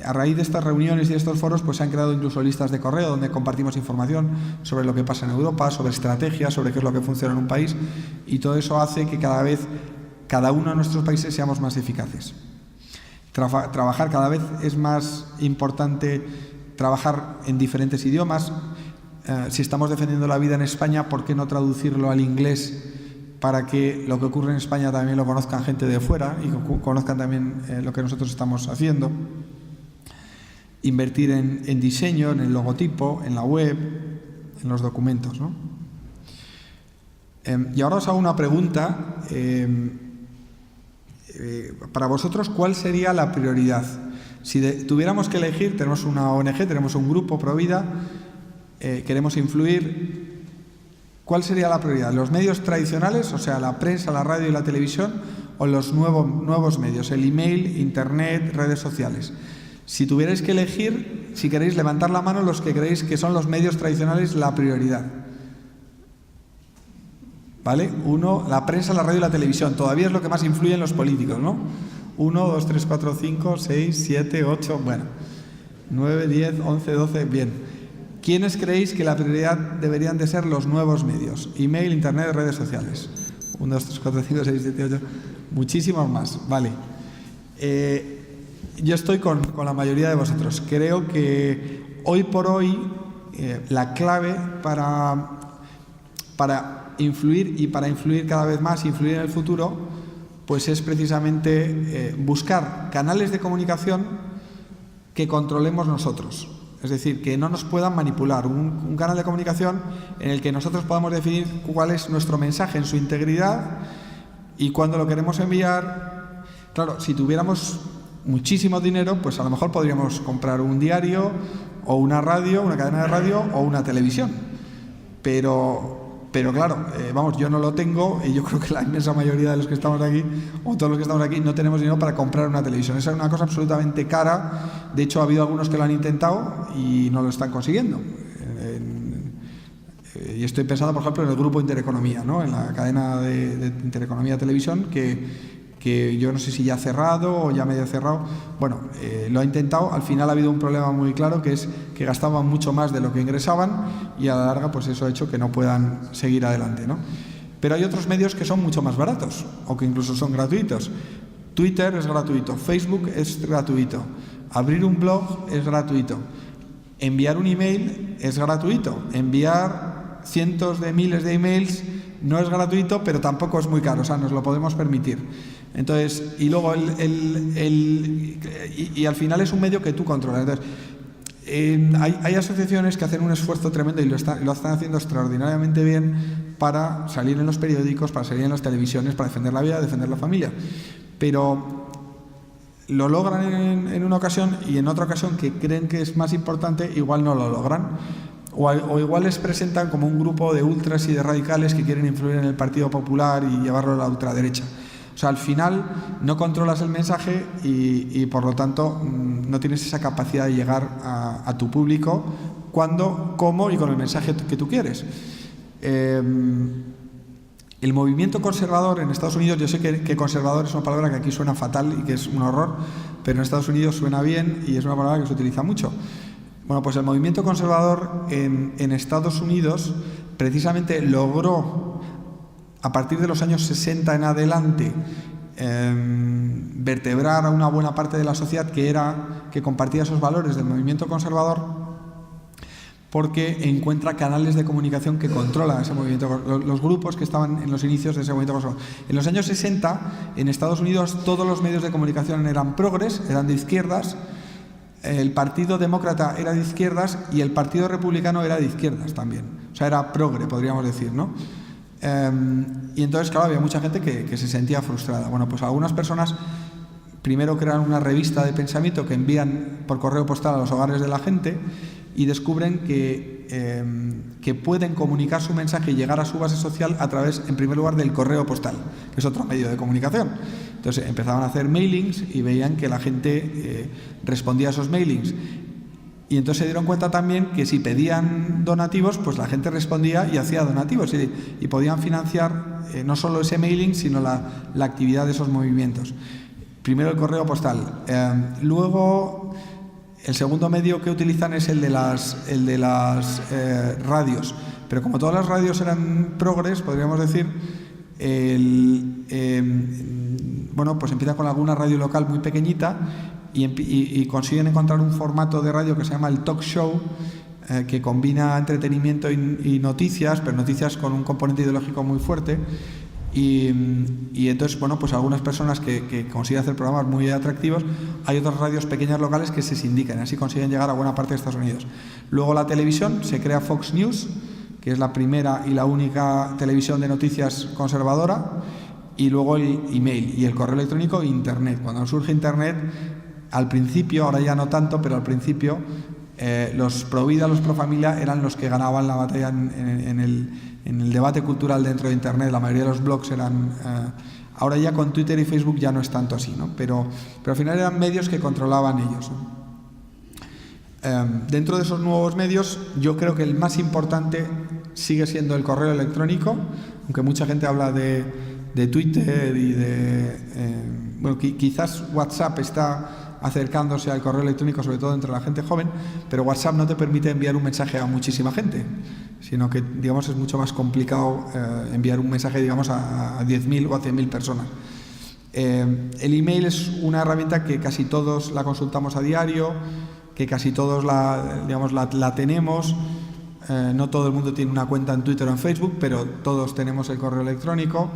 a raíz de estas reuniones y de estos foros, pues se han creado incluso listas de correo donde compartimos información sobre lo que pasa en Europa, sobre estrategias, sobre qué es lo que funciona en un país, y todo eso hace que cada vez, cada uno de nuestros países seamos más eficaces. Trabajar cada vez es más importante, trabajar en diferentes idiomas. Si estamos defendiendo la vida en España, ¿por qué no traducirlo al inglés para que lo que ocurre en España también lo conozcan gente de fuera y conozcan también lo que nosotros estamos haciendo? Invertir en diseño, en el logotipo, en la web, en los documentos, ¿no? Y ahora os hago una pregunta. Para vosotros, ¿cuál sería la prioridad? Si tuviéramos que elegir, tenemos una ONG, tenemos un grupo Provida, queremos influir, ¿cuál sería la prioridad? ¿Los medios tradicionales, o sea, la prensa, la radio y la televisión, o los nuevos medios, el email, internet, redes sociales? Si tuvierais que elegir, si queréis levantar la mano los que creéis que son los medios tradicionales la prioridad. ¿Vale? 1, la prensa, la radio y la televisión. Todavía es lo que más influye en los políticos, ¿no? 1, 2, 3, 4, 5, 6, 7, 8, bueno. 9, 10, 11, 12, bien. ¿Quiénes creéis que la prioridad deberían de ser los nuevos medios? Email, internet, redes sociales. 1, 2, 3, 4, 5, 6, 7, 8. Muchísimos más, vale. Yo estoy con la mayoría de vosotros. Creo que hoy por hoy la clave para influir y para influir cada vez más, influir en el futuro, pues es precisamente buscar canales de comunicación que controlemos nosotros. Es decir, que no nos puedan manipular. Un canal de comunicación en el que nosotros podamos definir cuál es nuestro mensaje en su integridad y cuándo lo queremos enviar. Claro, si tuviéramos muchísimo dinero, pues a lo mejor podríamos comprar un diario o una radio, una cadena de radio o una televisión. Pero claro, yo no lo tengo y yo creo que la inmensa mayoría de los que estamos aquí, o todos los que estamos aquí, no tenemos dinero para comprar una televisión. Esa es una cosa absolutamente cara. De hecho, ha habido algunos que lo han intentado y no lo están consiguiendo. Y estoy pensando, por ejemplo, en el grupo Intereconomía, ¿no? En la cadena de Intereconomía Televisión, que yo no sé si ya ha cerrado o ya medio cerrado. Bueno, lo ha intentado. Al final ha habido un problema muy claro, que es que gastaban mucho más de lo que ingresaban y a la larga pues eso ha hecho que no puedan seguir adelante, ¿no? Pero hay otros medios que son mucho más baratos o que incluso son gratuitos. Twitter es gratuito, Facebook es gratuito, abrir un blog es gratuito, enviar un email es gratuito, enviar cientos de miles de emails no es gratuito, pero tampoco es muy caro, o sea, nos lo podemos permitir. Entonces, y luego y al final es un medio que tú controlas. Entonces, hay asociaciones que hacen un esfuerzo tremendo y lo están haciendo extraordinariamente bien para salir en los periódicos, para salir en las televisiones, para defender la vida, defender la familia. Pero lo logran en una ocasión y en otra ocasión que creen que es más importante, igual no lo logran. O igual les presentan como un grupo de ultras y de radicales que quieren influir en el Partido Popular y llevarlo a la ultraderecha. O sea, al final no controlas el mensaje y por lo tanto no tienes esa capacidad de llegar a tu público cuándo, cómo y con el mensaje que tú quieres. El movimiento conservador en Estados Unidos, yo sé que conservador es una palabra que aquí suena fatal y que es un horror, pero en Estados Unidos suena bien y es una palabra que se utiliza mucho. Bueno, pues el movimiento conservador en Estados Unidos precisamente logró, a partir de los años 60 en adelante, vertebrar a una buena parte de la sociedad que compartía esos valores del movimiento conservador, porque encuentra canales de comunicación que controlan ese movimiento, los grupos que estaban en los inicios de ese movimiento conservador. En los años 60, en Estados Unidos, todos los medios de comunicación eran progres, eran de izquierdas. El Partido Demócrata era de izquierdas y el Partido Republicano era de izquierdas también. O sea, era progre, podríamos decir, ¿no? Y entonces, claro, había mucha gente que se sentía frustrada. Bueno, pues algunas personas primero crean una revista de pensamiento que envían por correo postal a los hogares de la gente y descubren que pueden comunicar su mensaje y llegar a su base social a través, en primer lugar, del correo postal, que es otro medio de comunicación. Entonces empezaban a hacer mailings y veían que la gente respondía a esos mailings. Y entonces se dieron cuenta también que si pedían donativos, pues la gente respondía y hacía donativos y podían financiar no solo ese mailing, sino la actividad de esos movimientos. Primero el correo postal. Luego, el segundo medio que utilizan es el de las radios. Pero como todas las radios eran progres, podríamos decir, bueno, pues empieza con alguna radio local muy pequeñita y consiguen encontrar un formato de radio que se llama el talk show, que combina entretenimiento y noticias, pero noticias con un componente ideológico muy fuerte. Y entonces, bueno, pues algunas personas que consiguen hacer programas muy atractivos, hay otras radios pequeñas locales que se sindican, así consiguen llegar a buena parte de Estados Unidos. Luego la televisión, se crea Fox News, que es la primera y la única televisión de noticias conservadora, y luego el email y el correo electrónico e Internet. Cuando surge Internet, al principio, ahora ya no tanto, pero al principio los pro vida, los pro familia eran los que ganaban la batalla en el debate cultural dentro de Internet. La mayoría de los blogs eran... ahora ya con Twitter y Facebook ya no es tanto así, ¿no? Pero al final eran medios que controlaban ellos, ¿no? Dentro de esos nuevos medios, yo creo que el más importante sigue siendo el correo electrónico, aunque mucha gente habla de Twitter y bueno, quizás WhatsApp está acercándose al correo electrónico, sobre todo entre la gente joven, pero WhatsApp no te permite enviar un mensaje a muchísima gente, sino que, digamos, es mucho más complicado enviar un mensaje, digamos, a 10.000 o a 100.000 personas. El email es una herramienta que casi todos la consultamos a diario, que casi todos la tenemos. No todo el mundo tiene una cuenta en Twitter o en Facebook, pero todos tenemos el correo electrónico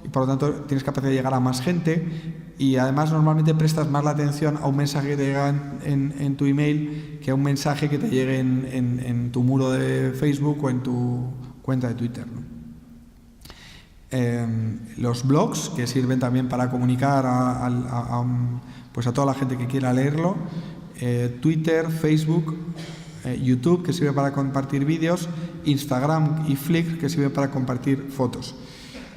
y por lo tanto tienes capacidad de llegar a más gente, y además normalmente prestas más la atención a un mensaje que te llega en tu email que a un mensaje que te llegue en tu muro de Facebook o en tu cuenta de Twitter, ¿no? Los blogs, que sirven también para comunicar pues a toda la gente que quiera leerlo, Twitter, Facebook, YouTube, que sirve para compartir vídeos, Instagram y Flickr, que sirve para compartir fotos.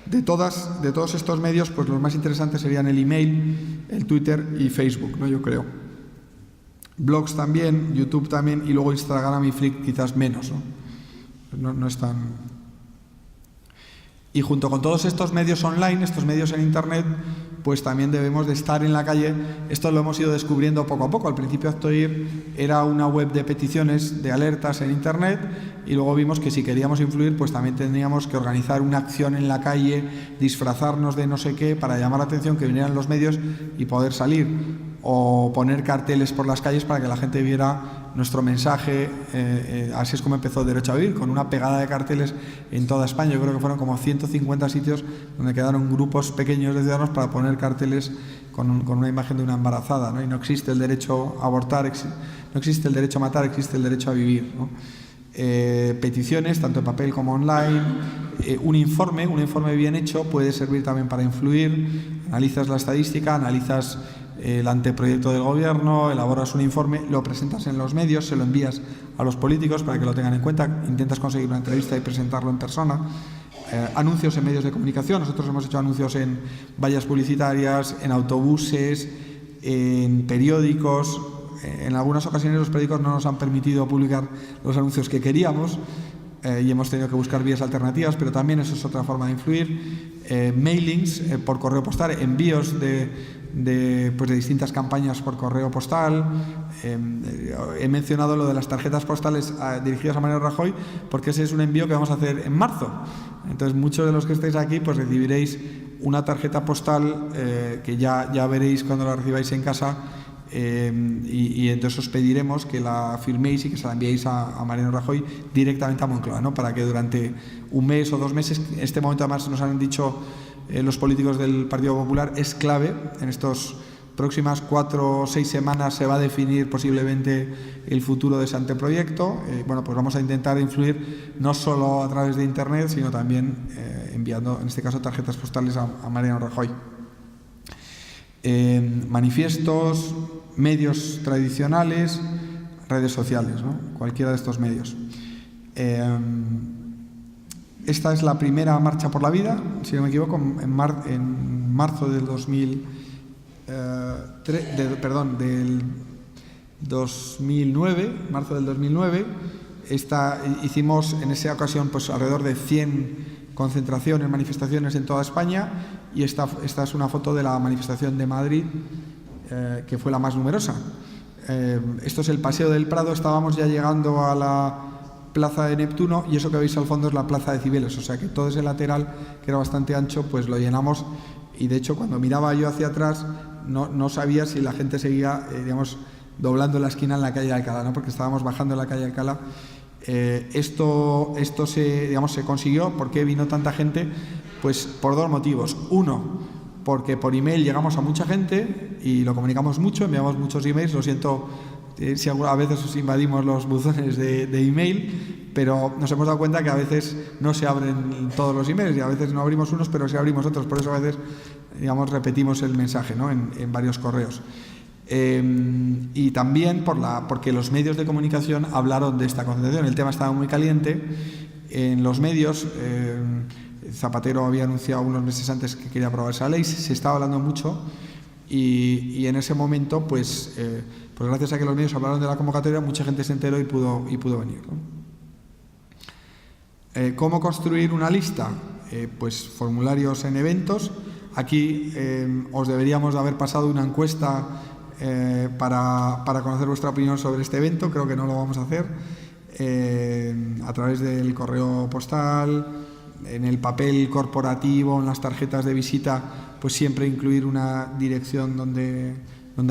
De todos estos medios, pues los más interesantes serían el email, el Twitter y Facebook, ¿no? Yo creo. Blogs también, YouTube también, y luego Instagram y Flickr quizás menos, ¿no? No es tan... Y junto con todos estos medios online, estos medios en Internet, pues también debemos de estar en la calle. Esto lo hemos ido descubriendo poco a poco. Al principio Actoir era una web de peticiones, de alertas en Internet, y luego vimos que si queríamos influir, pues también tendríamos que organizar una acción en la calle, disfrazarnos de no sé qué para llamar la atención, que vinieran los medios y poder salir, o poner carteles por las calles para que la gente viera nuestro mensaje. Así es como empezó Derecho a Vivir, con una pegada de carteles en toda España. Yo creo que fueron como 150 sitios donde quedaron grupos pequeños de ciudadanos para poner carteles con una imagen de una embarazada, ¿no? Y no existe el derecho a abortar, no existe el derecho a matar, existe el derecho a vivir, ¿no? Peticiones, tanto en papel como online. Un informe bien hecho puede servir también para influir. Analizas la estadística, analizas el anteproyecto del gobierno, elaboras un informe, lo presentas en los medios, se lo envías a los políticos para que lo tengan en cuenta, intentas conseguir una entrevista y presentarlo en persona. Anuncios en medios de comunicación. Nosotros hemos hecho anuncios en vallas publicitarias, en autobuses, en periódicos. En algunas ocasiones los periódicos no nos han permitido publicar los anuncios que queríamos, y hemos tenido que buscar vías alternativas, pero también eso es otra forma de influir. Mailings por correo postal, envíos de distintas campañas por correo postal. He mencionado lo de las tarjetas postales dirigidas a Mariano Rajoy, porque ese es un envío que vamos a hacer en marzo. Entonces, muchos de los que estáis aquí pues recibiréis una tarjeta postal que ya veréis cuando la recibáis en casa. Y entonces os pediremos que la firméis y que se la enviéis a Mariano Rajoy directamente a Moncloa, ¿no? Para que durante un mes o 2 meses, este momento además nos han dicho los políticos del Partido Popular, es clave en estos próximas 4 o 6 semanas se va a definir posiblemente el futuro de ese anteproyecto. Bueno, pues vamos a intentar influir no solo a través de Internet, sino también enviando, en este caso, tarjetas postales a Mariano Rajoy. Manifiestos, medios tradicionales, redes sociales, ¿no? Cualquiera de estos medios. Esta es la primera marcha por la vida, si no me equivoco, en marzo del 2009, marzo del 2009. Hicimos en esa ocasión pues alrededor de 100 concentraciones, manifestaciones en toda España, y esta es una foto de la manifestación de Madrid, que fue la más numerosa. Esto es el Paseo del Prado, estábamos ya llegando a la Plaza de Neptuno, y eso que veis al fondo es la Plaza de Cibeles, o sea que todo ese lateral, que era bastante ancho, pues lo llenamos, y de hecho cuando miraba yo hacia atrás no sabía si la gente seguía, doblando la esquina en la calle de Alcalá, ¿no? Porque estábamos bajando en la calle de Alcalá. Esto se consiguió. ¿Por qué vino tanta gente? Pues por 2 motivos. Uno, porque por email llegamos a mucha gente y lo comunicamos mucho, enviamos muchos emails. Lo siento si a veces os invadimos los buzones de email, pero nos hemos dado cuenta que a veces no se abren todos los emails, y a veces no abrimos unos, pero sí abrimos otros. Por eso a veces, repetimos el mensaje, ¿no? en varios correos. Y también porque los medios de comunicación hablaron de esta concentración. El tema estaba muy caliente en los medios. Zapatero había anunciado unos meses antes que quería aprobar esa ley, se estaba hablando mucho, y en ese momento pues gracias a que los medios hablaron de la convocatoria, mucha gente se enteró y pudo venir, ¿no? ¿Cómo construir una lista? Pues formularios en eventos. Aquí os deberíamos de haber pasado una encuesta para conocer vuestra opinión sobre este evento. Creo que no lo vamos a hacer. A través del correo postal, en el papel corporativo, en las tarjetas de visita, pues siempre incluir una dirección donde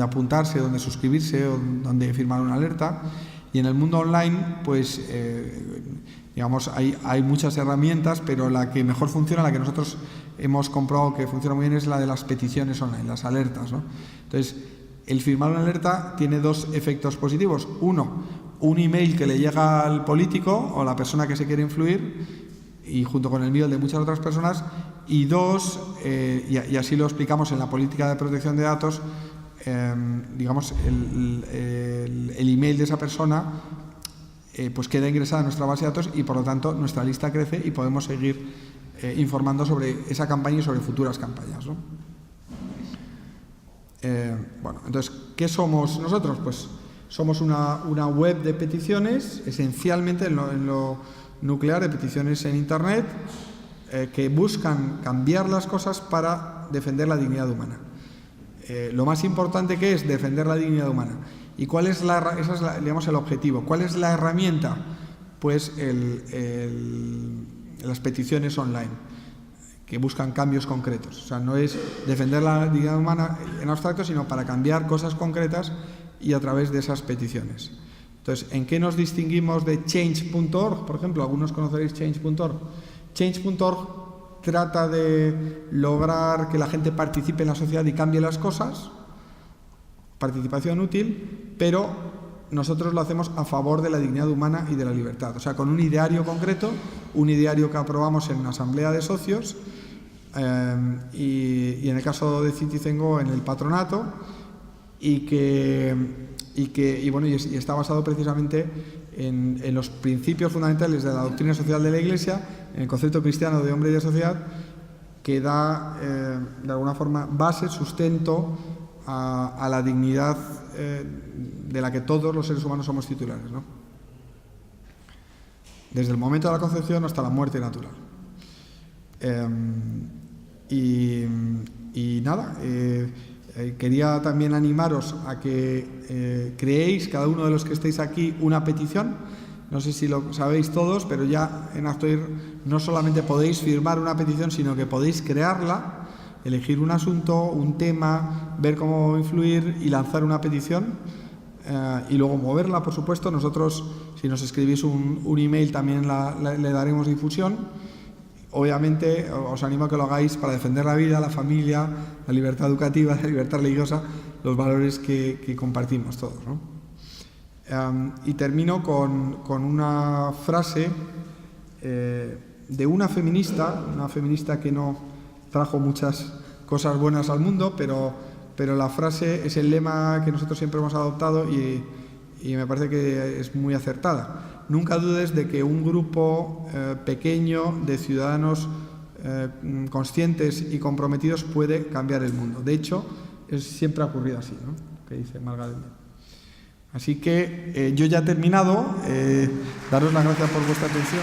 apuntarse, donde suscribirse o donde firmar una alerta. Y en el mundo online, pues hay muchas herramientas, pero la que mejor funciona, la que nosotros hemos comprobado que funciona muy bien, es la de las peticiones online, las alertas, ¿no? Entonces, el firmar una alerta tiene 2 efectos positivos. Uno, un email que le llega al político o a la persona que se quiere influir, y junto con el mío el de muchas otras personas. Y 2, y así lo explicamos en la política de protección de datos, el email de esa persona pues queda ingresada en nuestra base de datos, y por lo tanto nuestra lista crece y podemos seguir informando sobre esa campaña y sobre futuras campañas, ¿no? Entonces, ¿qué somos nosotros? Pues somos una web de peticiones, esencialmente en lo nuclear, de peticiones en Internet, que buscan cambiar las cosas para defender la dignidad humana. Lo más importante que es defender la dignidad humana. ¿Y cuál es el objetivo? ¿Cuál es la herramienta? Pues las peticiones online, que buscan cambios concretos. O sea, no es defender la dignidad humana en abstracto, sino para cambiar cosas concretas y a través de esas peticiones. Entonces, ¿en qué nos distinguimos de Change.org? Por ejemplo, algunos conoceréis Change.org. Change.org trata de lograr que la gente participe en la sociedad y cambie las cosas, participación útil, pero nosotros lo hacemos a favor de la dignidad humana y de la libertad. O sea, con un ideario concreto, un ideario que aprobamos en una asamblea de socios, y en el caso de Citizengo en el patronato, y está basado precisamente en los principios fundamentales de la doctrina social de la Iglesia, en el concepto cristiano de hombre y de sociedad, que da de alguna forma base, sustento a la dignidad de la que todos los seres humanos somos titulares, ¿no? Desde el momento de la concepción hasta la muerte natural. Quería también animaros a que creéis, cada uno de los que estéis aquí, una petición. No sé si lo sabéis todos, pero ya en Actoir no solamente podéis firmar una petición, sino que podéis crearla, elegir un asunto, un tema, ver cómo influir y lanzar una petición, y luego moverla, por supuesto. Nosotros, si nos escribís un email, también le daremos difusión. Obviamente os animo a que lo hagáis para defender la vida, la familia, la libertad educativa, la libertad religiosa, los valores que compartimos todos, ¿no? Y termino con una frase de una feminista que no trajo muchas cosas buenas al mundo, pero la frase es el lema que nosotros siempre hemos adoptado y me parece que es muy acertada. Nunca dudes de que un grupo pequeño de ciudadanos conscientes y comprometidos puede cambiar el mundo. De hecho, siempre ha ocurrido así, ¿no? Que dice Margaret Mead. Así que yo ya he terminado. Daros las gracias por vuestra atención.